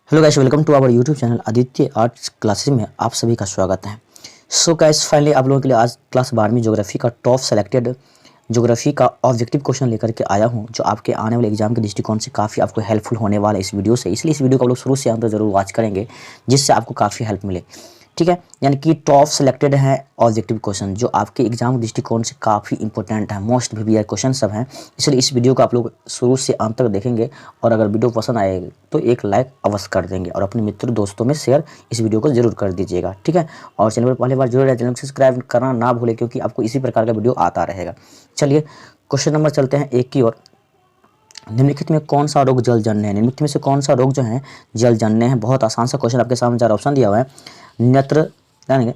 Hello guys, welcome to our YouTube channel Aditya arts classes में आप सभी का स्वागत है। सो गाइस, फाइनली आप लोगों के लिए आज क्लास 12वीं ज्योग्राफी का टॉप सेलेक्टेड ज्योग्राफी का ऑब्जेक्टिव क्वेश्चन लेकर के आया हूं, जो आपके आने वाले एग्जाम के दृष्टिकोण से काफ़ी आपको हेल्पफुल होने वाला है इस वीडियो से। इसलिए इस वीडियो को आप लोग शुरू से अंत तक जरूर वॉच करेंगे, जिससे आपको काफ़ी हेल्प मिले। ठीक है, यानी कि टॉप सेलेक्टेड है ऑब्जेक्टिव क्वेश्चन जो आपके एग्जाम के दृष्टिकोण से काफ़ी इंपॉर्टेंट है, मोस्ट वीवीआई क्वेश्चन सब हैं। इसलिए इस वीडियो को आप लोग शुरू से अंत तक देखेंगे और अगर वीडियो पसंद आए तो एक लाइक अवश्य कर देंगे और अपने मित्र दोस्तों में शेयर इस वीडियो को जरूर कर दीजिएगा। ठीक है, और चैनल पर पहली बार जरूर चैनल को सब्सक्राइब करना ना भूलें, क्योंकि आपको इसी प्रकार का वीडियो आता रहेगा। चलिए क्वेश्चन नंबर चलते हैं एक की ओर। निम्नलिखित में कौन सा रोग जलजन्य है? निम्नलिखित में से कौन सा रोग जो है जलजन्य है? बहुत आसान सा क्वेश्चन, आपके सामने 4 ऑप्शन दिया हुआ है। नेत्र यानी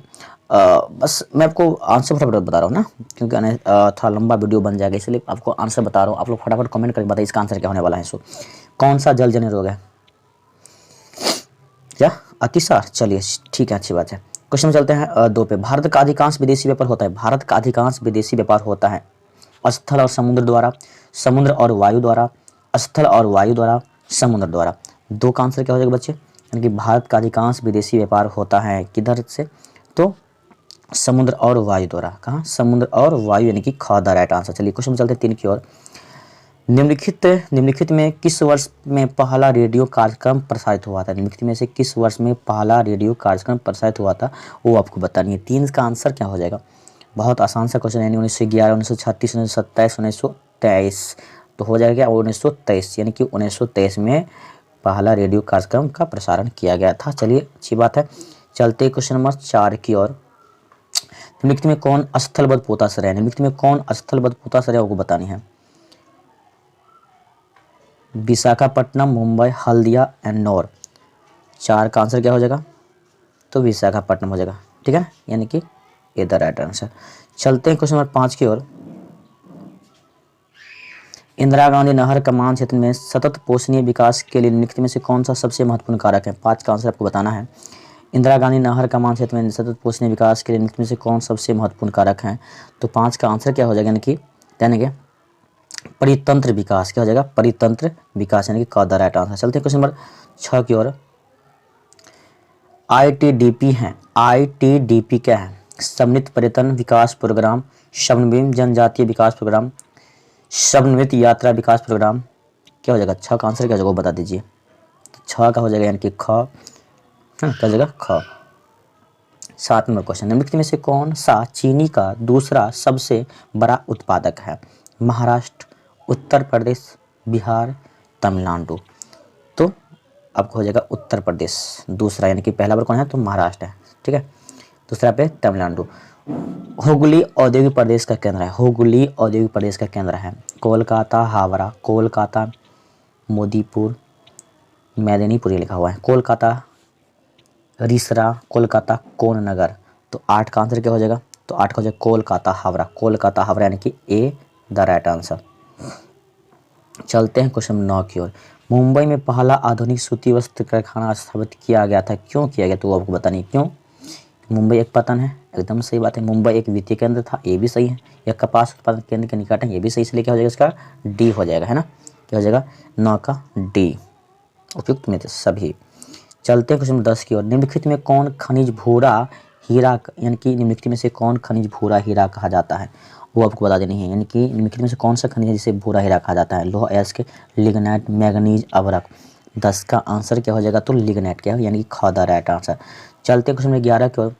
बस मैं आपको आंसर फटाफट बता रहा हूँ ना, क्योंकि थोड़ा लंबा वीडियो बन जाएगा, इसलिए आपको आंसर बता रहा हूँ। आप लोग फटाफट कमेंट करके बताइए इसका आंसर क्या होने वाला है। सो कौन सा जलजन्य रोग है? क्या अतिसार? चलिए ठीक है, अच्छी बात है। क्वेश्चन में चलते हैं 2 पे। भारत का अधिकांश विदेशी व्यापार होता है। भारत का अधिकांश विदेशी व्यापार होता है स्थल और समुद्र द्वारा, समुद्र और वायु द्वारा, स्थल और वायु द्वारा, समुद्र द्वारा। 2 का आंसर क्या हो जाएगा बच्चे? यानी कि भारत का अधिकांश विदेशी व्यापार होता है किधर से? तो समुद्र और वायु द्वारा। कहाँ? समुद्र और वायु, यानी कि ख द राइट आंसर। चलिए क्वेश्चन में चलते हैं 3 की ओर। निम्नलिखित में किस वर्ष में पहला रेडियो कार्यक्रम प्रसारित हुआ था? निम्नलिखित में से किस वर्ष में पहला रेडियो कार्यक्रम प्रसारित हुआ था, वो आपको बतानी है। 3 का आंसर क्या हो जाएगा? बहुत आसान सा क्वेश्चन, यानी 1911, 1936, 1927, 1923। तो हो जाएगा 1923, यानी कि 1923 में पहला रेडियो कार्यक्रम का प्रसारण किया गया था। चलिए अच्छी बात है। चलते क्वेश्चन नंबर 4 की ओर। निम्नलिखित में कौन स्थलबद्ध पोताश्रय है? निम्नलिखित में कौन स्थलबद्ध पोताश्रय है, आपको बतानी है। विशाखापट्टनम, मुंबई, हल्दिया, एन्नौर। 4 का आंसर क्या हो जाएगा? तो विशाखापट्टनम हो जाएगा। ठीक है, यानी कि ये द राइट आंसर। चलते हैं क्वेश्चन नंबर 5 की ओर। इंदिरा गांधी नहर कमान क्षेत्र में सतत पोषणीय विकास के लिए निम्नलिखित में से कौन सा सबसे महत्वपूर्ण कारक है? 5 का आंसर आपको बताना है। इंदिरा गांधी नहर कमान क्षेत्र में सतत पोषणीय विकास के लिए निम्नलिखित में से कौन सबसे महत्वपूर्ण कारक है? तो 5 का आंसर क्या हो जाएगा? यानी कि परितंत्र विकास। क्या हो जाएगा? परितंत्र विकास, यानी कि क द राइट आंसर। चलते हैं क्वेश्चन नंबर 6 की ओर। ITDP है। ITDP क्या है? समन्वित पर्यटन विकास प्रोग्राम, समन्वित जनजातीय विकास प्रोग्राम, समन्वित यात्रा विकास प्रोग्राम। क्या हो जाएगा? 6 का आंसर क्या हो जाएगा, बता दीजिए। 6 का हो जाएगा, यानी कि ख। क्या हो जाएगा? ख। 7 नंबर क्वेश्चन। निम्नलिखित में से कौन सा चीनी का दूसरा सबसे बड़ा उत्पादक है? महाराष्ट्र, उत्तर प्रदेश, बिहार, तमिलनाडु। तो आपको हो जाएगा उत्तर प्रदेश दूसरा, यानी कि पहला बार कौन है? तो महाराष्ट्र है। ठीक है, दूसरा पे तमिलनाडु। हुगली औद्योगिक प्रदेश का केंद्र है। हुगली औद्योगिक प्रदेश का केंद्र है कोलकाता, हावड़ा, कोलकाता, मोदीपुर, मेदिनीपुर लिखा हुआ है। कोलकाता, रिसरा, कोलकाता, कौन नगर। तो 8 का आंसर क्या हो जाएगा? तो 8 का हो जाएगा कोलकाता हावड़ा। कोलकाता हावड़ा, यानी कि ए द राइट आंसर। चलते हैं क्वेश्चन 9 की ओर। मुंबई में पहला आधुनिक सूती वस्त्र कारखाना स्थापित किया गया था। क्यों किया गया? तो वो आपको बतानी। क्यों? मुंबई एक पतन है, एकदम सही बात है। मुंबई एक वित्तीय केंद्र था, ये भी सही है। यह कपास उत्पादन केंद्र के निकट है, ये भी सही। इसलिए क्या हो जाएगा? इसका डी हो जाएगा, है ना। क्या हो जाएगा? 9 का डी उपयुक्त में सभी। चलते हैं क्वेश्चन 10 की ओर। निम्नलिखित में कौन खनिज भूरा हीरा, यानी कि निम्नलिखित में से कौन खनिज भूरा हीरा कहा जाता है, वो आपको बता देनी है। यानी कि निम्नलिखित में से कौन सा खनिज है जिसे भूरा हीरा कहा जाता है? लोहा, अयस्क, लिग्नाइट, मैग्नीज, अभ्रक। 10 का आंसर क्या हो जाएगा? तो लिग्नाइट। क्या, यानी कि ख द राइट आंसर। चलते हैं क्वेश्चन 11 की ओर।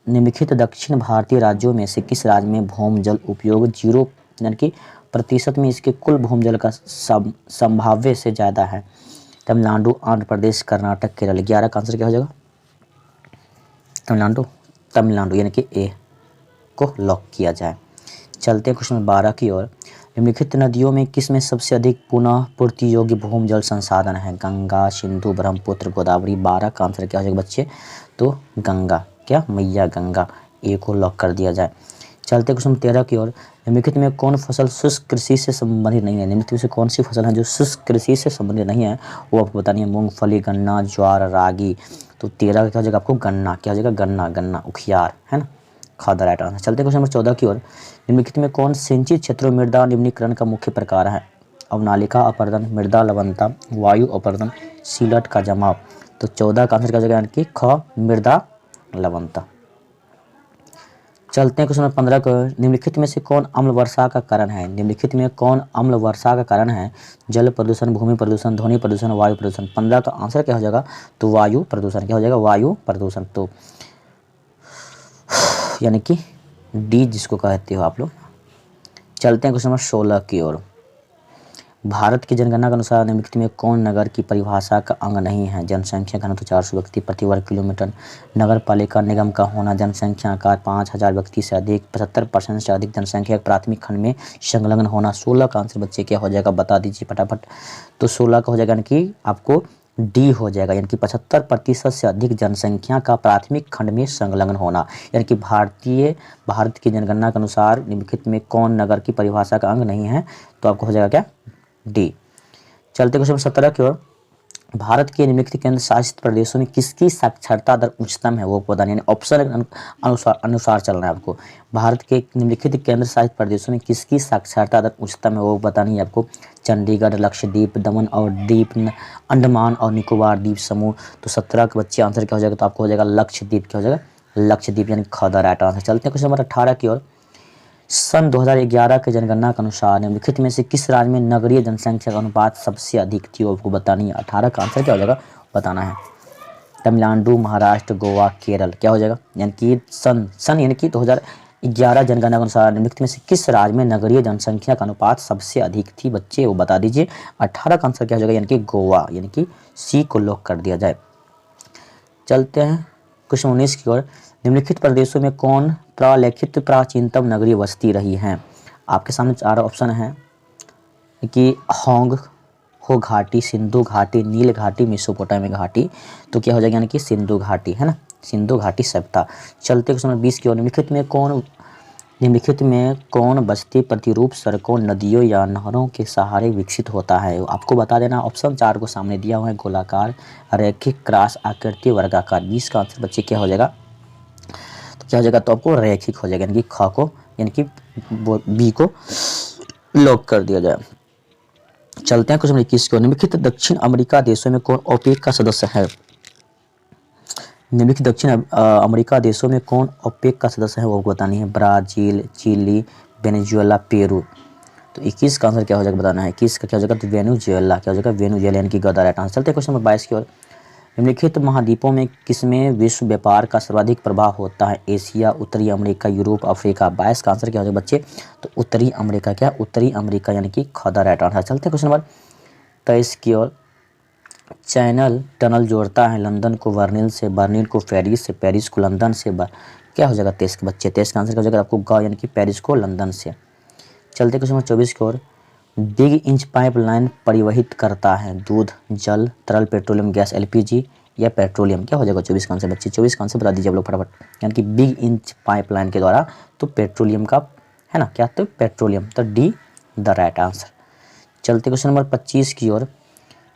निम्नलिखित दक्षिण भारतीय राज्यों में से किस राज्य में भूमजल उपयोग 0 यानी कि प्रतिशत में इसके कुल भूमजल का संभाव्य से ज़्यादा है? तमिलनाडु, आंध्र प्रदेश, कर्नाटक, केरल। 11 का आंसर क्या हो जाएगा? तमिलनाडु, यानी कि ए को लॉक किया जाए। चलते हैं क्वेश्चन 12 की ओर। निम्नलिखित नदियों में किस में सबसे अधिक पुनः पूर्ति योग्य भूमजल संसाधन है? गंगा, सिंधु, ब्रह्मपुत्र, गोदावरी। 12 का आंसर क्या हो जाएगा बच्चे? तो गंगा। क्या? मैया गंगा, ए को लॉक कर दिया जाए। चलते क्वेश्चन 13 की ओर। निम्नलिखित में कौन फसल शुष्क कृषि से संबंधित नहीं है? निम्नलिखित में से कौन सी फसल है जो शुष्क कृषि से संबंधित नहीं है, वो आपको बतानी है। मूंगफली, गन्ना, ज्वार, रागी। तो 13 का क्या हो जाएगा आपको? गन्ना। क्या हो जाएगा? गन्ना, गन्ना, उखियार, है ना। ख द राइट आंसर। चलते क्वेश्चन नंबर 14 की ओर। निम्नलिखित में कौन सिंचित क्षेत्रों में मृदा निम्नीकरण का मुख्य प्रकार है? अवनालिका अपरदन, मृदा लवणता, वायु अपरदन, सीलट का जमाव। तो 14 का आंसर क्या हो जाएगा, यानी कि ख मृदा लवणता। चलते हैं क्वेश्चन नंबर 15 को। निम्नलिखित में से कौन अम्ल वर्षा का कारण है? निम्नलिखित में कौन अम्ल वर्षा का कारण है? जल प्रदूषण, भूमि प्रदूषण, ध्वनि प्रदूषण, वायु प्रदूषण। 15 का आंसर क्या हो जाएगा, तो वायु प्रदूषण। क्या हो जाएगा, वायु प्रदूषण। तो यानी कि डी जिसको कहते हो आप लोग। चलते हैं क्वेश्चन नंबर 16 की ओर। भारत की जनगणना के अनुसार निम्नलिखित में कौन नगर की परिभाषा का अंग नहीं है? जनसंख्या घनत्व 400 व्यक्ति प्रति वर्ग किलोमीटर, नगर पालिका निगम का होना, जनसंख्या आकार 5000 व्यक्ति से अधिक, 75% से अधिक जनसंख्या प्राथमिक खंड में संलग्न होना। 16 का आंसर बच्चे क्या हो जाएगा, बता दीजिए फटाफट। तो 16 का हो जाएगा यानी कि आपको डी हो जाएगा, यानी कि 75% से अधिक जनसंख्या का प्राथमिक खंड में संलग्न होना। यानी कि भारत की जनगणना के अनुसार निम्नलिखित में कौन नगर की परिभाषा का अंग नहीं है? तो आपको हो जाएगा क्या, डी। चलते क्वेश्चन 17 की ओर। भारत के निम्नलिखित केंद्र शासित प्रदेशों में किसकी साक्षरता दर उच्चतम है? वो बताना, यानी ऑप्शन अनुसार चलना है आपको। भारत के निम्नलिखित केंद्र शासित प्रदेशों में किसकी साक्षरता दर उच्चतम है? वो बतानी है आपको। चंडीगढ़, लक्षद्वीप, दमन और दीप, अंडमान और निकोबार द्वीप समूह। तो 17 के बच्चे आंसर क्या हो जाएगा, तो आपको हो जाएगा लक्षद्वीप। क्या हो जाएगा, लक्षद्वीप, यानी ख द राइट आंसर। चलते हैं क्वेश्चन नंबर 18 की ओर। सन 2011 के जनगणना के अनुसार निम्नलिखित में से किस राज्य में नगरीय जनसंख्या का अनुपात सबसे अधिक थी? आपको बतानी है। 18 का आंसर क्या हो जाएगा, बताना है। तमिलनाडु, महाराष्ट्र, गोवा, केरल। क्या हो जाएगा, यानी कि सन यानी कि 2011 जनगणना के अनुसार निम्नलिखित में से किस राज्य में नगरीय जनसंख्या का अनुपात सबसे अधिक थी? बच्चे वो बता दीजिए। 18 का आंसर क्या हो जाएगा, यानी कि गोवा, यानी कि सी को लॉक कर दिया जाए। चलते हैं क्वेश्चन 19 की ओर। निम्नलिखित प्रदेशों में कौन प्रलेखित प्राचीनतम नगरीय बस्ती रही है? आपके सामने 4 ऑप्शन हैं कि होंग हो घाटी, सिंधु घाटी, नील घाटी, मेसोपोटामिया घाटी। तो क्या हो जाएगा, यानी कि सिंधु घाटी, है ना, सिंधु घाटी सभ्यता। चलते क्वेश्चन नंबर 20 की ओर। निम्नलिखित में कौन बस्ती प्रतिरूप सड़कों, नदियों या नहरों के सहारे विकसित होता है? आपको बता देना, ऑप्शन 4 को सामने दिया हुआ है। गोलाकार, रैखिक, क्रॉस आकृति, वर्गाकार। 20 का आंसर बच्चे क्या हो जाएगा, तो क्या हो जाएगा, तो आपको रैखिक हो जाएगा, यानी कि ख को, यानी कि बी को लॉक कर दिया जाए। चलते हैं क्वेश्चन 21 को। निम्नलिखित दक्षिण अमेरिका देशों में कौन ओपेक का सदस्य है? निम्नलिखित दक्षिण अमेरिका देशों में कौन ओपेक का सदस्य है? वो बतानी है। Brazil, Chile, Venezuela, Peru. तो 21 का आंसर क्या हो जाएगा, बताना है। 21 का क्या हो जाएगा, तो वेनेजुएला। क्या हो जाएगा, वेनेजुएला, यानी कि गदा राइट आंसर। चलते हैं क्वेश्चन नंबर 22 की ओर। निम्नलिखित महाद्वीपों में किसमें विश्व व्यापार का सर्वाधिक प्रभाव होता है? एशिया, उत्तरी अमेरिका, यूरोप, अफ्रीका। 22 का आंसर क्या हो जाएगा बच्चे, तो उत्तरी अमेरिका। क्या, उत्तरी अमेरिका, यानी कि खदा राइट आंसर। चलते हैं क्वेश्चन नंबर 23 की ओर। चैनल टनल जोड़ता है लंदन को बर्लिन से, बर्लिन को पेरिस से, पेरिस को लंदन से। क्या हो जाएगा 23 के बच्चे, 23 का आंसर क्या हो जाएगा आपको, ग, यानी कि पेरिस को लंदन से। चलते क्वेश्चन नंबर 24 की ओर। बिग इंच पाइपलाइन परिवहित करता है दूध, जल, तरल पेट्रोलियम गैस, एलपीजी या पेट्रोलियम। क्या हो जाएगा 24 का आंसर बच्चे, 24 का आंसर बता दीजिए आप लोग फटाफट। यानी कि बिग इंच पाइपलाइन के द्वारा, तो पेट्रोलियम का, है ना, क्या, तो पेट्रोलियम। तो डी द राइट आंसर। चलते क्वेश्चन नंबर 25 की ओर।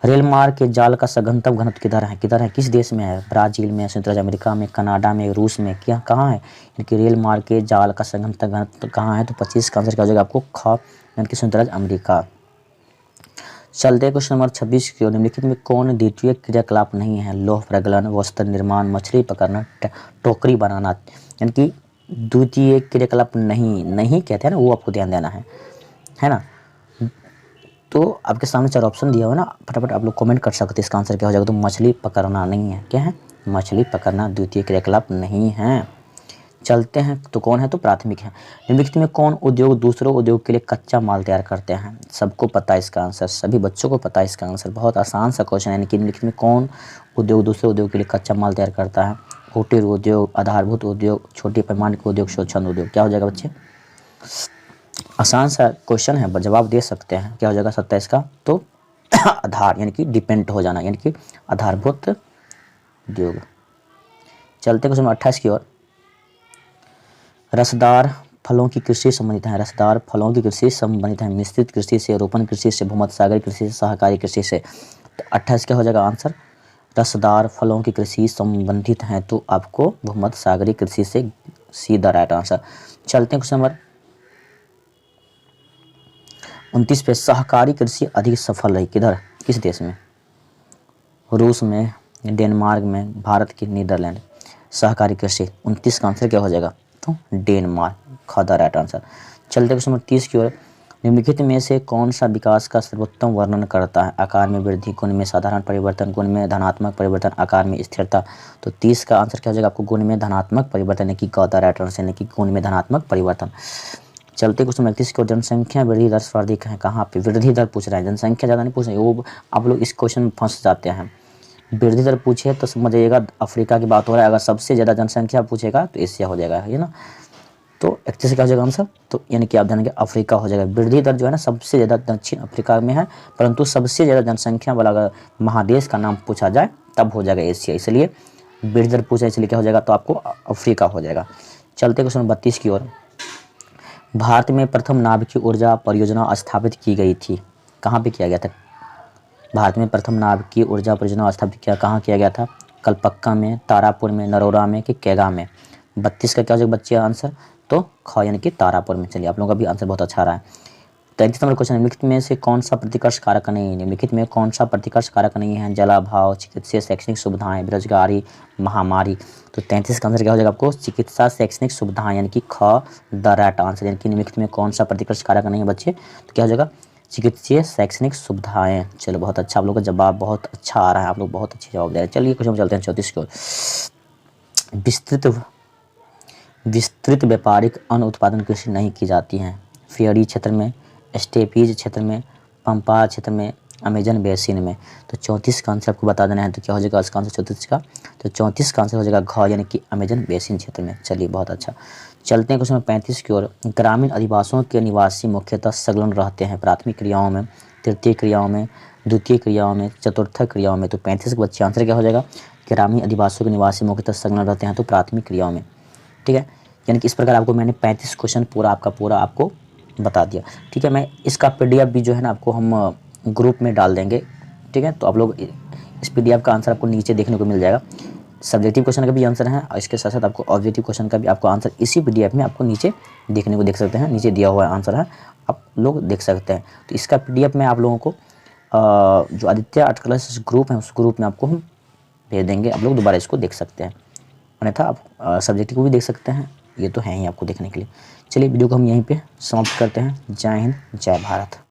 रेल मार्ग के जाल का सघनतम घनत्व किधर है, किस देश में है? ब्राजील में, संयुक्त राज्य अमेरिका में, कनाडा में, रूस में। क्या, कहाँ है, यानी कि रेल मार्ग के जाल का सघनतम घनत्व कहाँ है? तो 25 का आंसर क्या हो जाएगा आपको, ख, यानी कि संयुक्त राज्य अमेरिका। चलते हैं क्वेश्चन नंबर 26 की ओर। निम्नलिखित में कौन द्वितीय क्रियाकलाप नहीं है? लौह प्रगलन, वस्त्र निर्माण, मछली पकड़ना, टोकरी बनाना। यानी कि द्वितीय क्रियाकलाप नहीं कहते हैं ना, वो आपको ध्यान देना है ना। तो आपके सामने 4 ऑप्शन दिया हुआ है ना, फटाफट आप लोग कमेंट कर सकते हैं इसका आंसर क्या हो जाएगा। तो मछली पकड़ना नहीं है। क्या है, मछली पकड़ना द्वितीय क्रियाकलाप नहीं है। चलते हैं, तो कौन है, तो प्राथमिक है। निम्नलिखित में कौन उद्योग दूसरों उद्योग के लिए कच्चा माल तैयार करते हैं? सबको पता है इसका आंसर, सभी बच्चों को पता है इसका आंसर। बहुत आसान सा क्वेश्चन है। निम्नलिखित में कौन उद्योग दूसरे उद्योग के लिए कच्चा माल तैयार करता है? कुटीर उद्योग, आधारभूत उद्योग, छोटे पैमाने के उद्योग, स्वच्छंद उद्योग। क्या हो जाएगा बच्चे, आसान सा क्वेश्चन है, जवाब दे सकते हैं। क्या हो जाएगा 27 का, तो आधार, यानी कि डिपेंड हो जाना, यानी कि आधारभूत उद्योग। चलते क्वेश्चन 28 की ओर। रसदार फलों की कृषि संबंधित है। रसदार फलों की कृषि संबंधित है मिश्रित कृषि से, रोपण कृषि से, भूमध्य सागरीय कृषि से, सहकारी कृषि से। तो 28 क्या हो जाएगा आंसर, रसदार फलों की कृषि संबंधित है, तो आपको भूमध्य सागरीय कृषि से, सीधा राइट आंसर। चलते हैं क्वेश्चन नंबर 29 पे सहकारी कृषि अधिक सफल रही किधर, किस देश में? रूस में, डेनमार्क में, भारत के, नीदरलैंड। सहकारी कृषि 29 का आंसर क्या हो जाएगा? तो डेनमार्क, ख द राइट आंसर। चलते क्वेश्चन नंबर 30 की ओर। निम्नलिखित में से कौन सा विकास का सर्वोत्तम वर्णन करता है? आकार में वृद्धि, गुण में साधारण परिवर्तन, गुण में धनात्मक परिवर्तन, आकार में स्थिरता। तो 30 का आंसर क्या हो जाएगा आपको? गुण में धनात्मक परिवर्तन, यानी कि ग द राइट आंसर, यानी कि गुण में धनात्मक परिवर्तन। चलते क्वेश्चन 31 की ओर। जनसंख्या वृद्धि दर सर्वाधिक है कहाँ पे? वृद्धि दर पूछ रहा है, जनसंख्या ज़्यादा नहीं पूछ रहे, वो आप लोग इस क्वेश्चन में फंस जाते हैं। वृद्धि दर पूछे तो समझिएगा अफ्रीका की बात हो रहा है, अगर सबसे ज़्यादा जनसंख्या पूछेगा तो एशिया हो जाएगा, है ना। तो 31 क्या हो जाएगा आंसर? तो यानी कि आप जानेंगे अफ्रीका हो जाएगा। वृद्धि दर जो है ना सबसे ज़्यादा दक्षिण अफ्रीका में है, परंतु सबसे ज़्यादा जनसंख्या वाला अगर महादेश का नाम पूछा जाए तब हो जाएगा एशिया, इसलिए वृद्धि दर पूछा इसलिए क्या हो जाएगा? तो आपको अफ्रीका हो जाएगा। चलते क्वेश्चन 32 की ओर। भारत में प्रथम नाभिकीय ऊर्जा परियोजना स्थापित की गई थी, कहाँ पे किया गया था? भारत में प्रथम नाभिकीय ऊर्जा परियोजना स्थापित कहाँ किया गया था? कलपक्का में, तारापुर में, नरोरा में कि कैगा में? 32 का क्या हो जाएगा बच्चे आंसर? तो ख यानी कि तारापुर में। चलिए आप लोगों का भी आंसर बहुत अच्छा रहा है। 33 नंबर क्वेश्चन। निम्नलिखित में से कौन सा प्रतिकर्ष कारक नहीं है? निम्नलिखित में कौन सा प्रतिकर्ष कारक नहीं है? जलाभाव, चिकित्सा, शैक्षणिक सुविधाएं, बेरोजगारी, महामारी। तो 33 का आंसर क्या हो जाएगा आपको? चिकित्सा, शैक्षणिक सुविधाएं, यानी कि ख द राइट आंसर। यानी कि निम्नलिखित में कौन सा प्रतिकर्ष कारक नहीं है बच्चे? तो क्या हो जाएगा? चिकित्सीय शैक्षणिक सुविधाएं। चलो बहुत अच्छा, आप लोगों का जवाब बहुत अच्छा आ रहा है, आप लोग बहुत अच्छे जवाब दे रहे हैं। चलिए क्वेश्चन चलते हैं 34 की ओर। विस्तृत व्यापारिक अन्न उत्पादन कृषि नहीं की जाती है। फेयरी क्षेत्र में, स्टेपीज क्षेत्र में, पंपा क्षेत्र में, अमेजन बेसिन में। तो 34 का आंसर आपको बता देना है, तो क्या हो जाएगा इसका आंसर 34 का? तो 34 का आंसर हो जाएगा घ, यानी कि अमेजन बेसिन क्षेत्र में। चलिए बहुत अच्छा। चलते हैं क्वेश्चन 35 की ओर। ग्रामीण अधिवासियों के निवासी मुख्यतः संलग्न रहते हैं प्राथमिक क्रियाओं में, तृतीय क्रियाओं में, द्वितीय क्रियाओं में, चतुर्थ क्रियाओं में। तो 35 के बच्चे आंसर क्या हो जाएगा? ग्रामीण अधिवासियों के निवासी मुख्यतः संलग्न रहते हैं तो प्राथमिक क्रियाओं में, ठीक है। यानी कि इस प्रकार आपको मैंने 35 क्वेश्चन पूरा आपको बता दिया, ठीक है। मैं इसका पीडीएफ भी जो है ना आपको हम ग्रुप में डाल देंगे, ठीक है। तो आप लोग इस पीडीएफ का आंसर आपको नीचे देखने को मिल जाएगा। सब्जेक्टिव क्वेश्चन का भी आंसर है और इसके साथ साथ आपको ऑब्जेक्टिव क्वेश्चन का भी आपको आंसर इसी पीडीएफ में आपको नीचे देखने को देख सकते हैं। नीचे दिया हुआ आंसर है, आप लोग देख सकते हैं। तो इसका पीडीएफ में आप लोगों को जो आदित्य आर्ट क्लासेस ग्रुप है उस ग्रुप में आपको हम भेज देंगे, आप लोग दोबारा इसको देख सकते हैं। अन्यथा आप सब्जेक्टिव को भी देख सकते हैं, ये तो है ही आपको देखने के लिए। चलिए वीडियो को हम यहीं पे समाप्त करते हैं। जय हिंद, जय भारत।